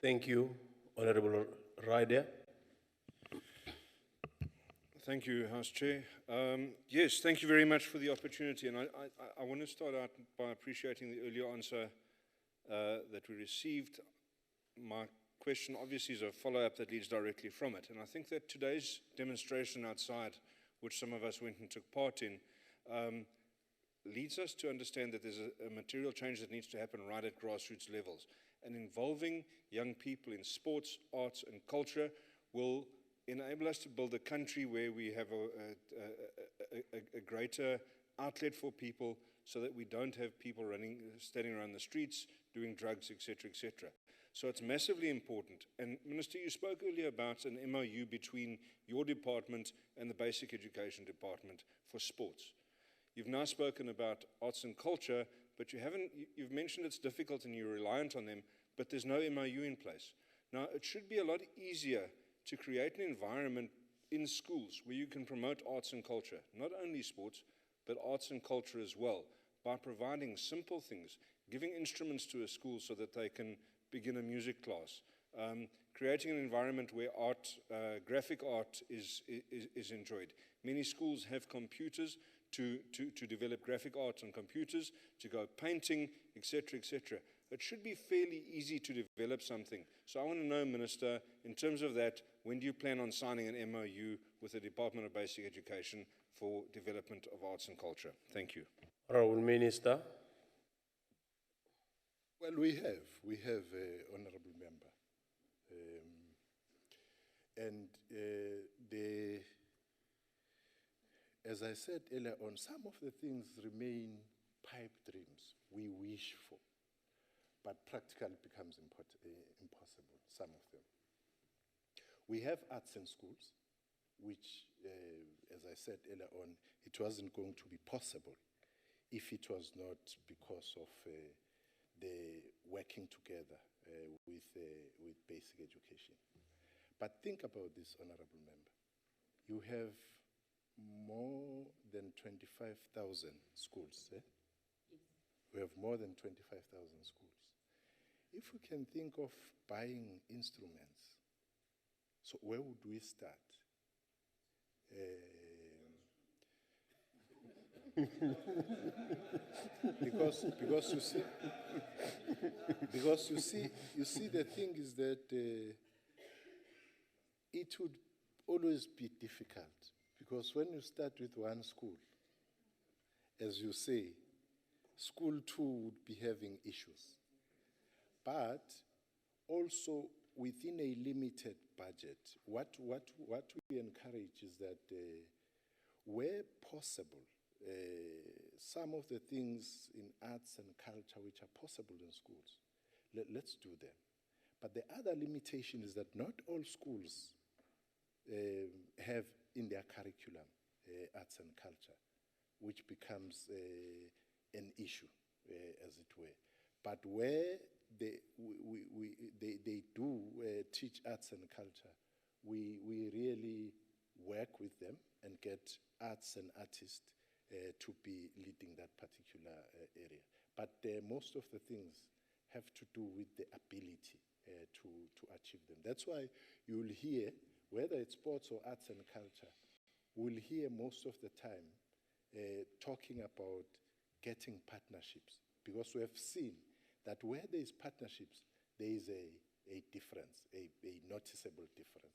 Thank you, Honorable Ryder. Thank you, House Chair. Yes, thank you very much for the opportunity. And I want to start out by appreciating the earlier answer that we received. My question obviously is a follow-up that leads directly from it. And I think that today's demonstration outside, which some of us went and took part in, leads us to understand that there's a material change that needs to happen right at grassroots levels. And involving young people in sports, arts, and culture will enable us to build a country where we have a greater outlet for people, so that we don't have people standing around the streets, doing drugs, etc., etc. So it's massively important. And Minister, you spoke earlier about an MOU between your department and the Basic Education Department for sports. You've now spoken about arts and culture, but you've mentioned it's difficult and you're reliant on them, but there's no MOU in place. Now, it should be a lot easier to create an environment in schools where you can promote arts and culture, not only sports, but arts and culture as well, by providing simple things, giving instruments to a school so that they can begin a music class, creating an environment where art, graphic art is enjoyed. Many schools have computers to develop graphic art on computers, to go painting, etc., etc. It should be fairly easy to develop something. So I want to know, Minister, in terms of that, when do you plan on signing an MOU with the Department of Basic Education for development of arts and culture? Thank you. Honorable Minister. Well, we have Honorable Member. As I said earlier on, some of the things remain pipe dreams we wish for, but practically becomes impossible, some of them. We have arts in schools, which, as I said earlier on, it wasn't going to be possible if it was not because of the working together with basic education. But think about this, Honorable Member. You have more than 25,000 schools, eh? Yes. We have more than 25,000 schools. If we can think of buying instruments, so where would we start? Because you see, the thing is that it would always be difficult, because when you start with one school, as you say, school two would be having issues. But also within a limited budget, what we encourage is that where possible, some of the things in arts and culture which are possible in schools, let's do them. But the other limitation is that not all schools have in their curriculum arts and culture, which becomes an issue, as it were. But where they do teach arts and culture, we really work with them and get arts and artists to be leading that particular area. But most of the things have to do with the ability to achieve them. That's why you'll hear, whether it's sports or arts and culture, we'll hear most of the time talking about getting partnerships, because we have seen that where there is partnerships, there is a difference, a noticeable difference.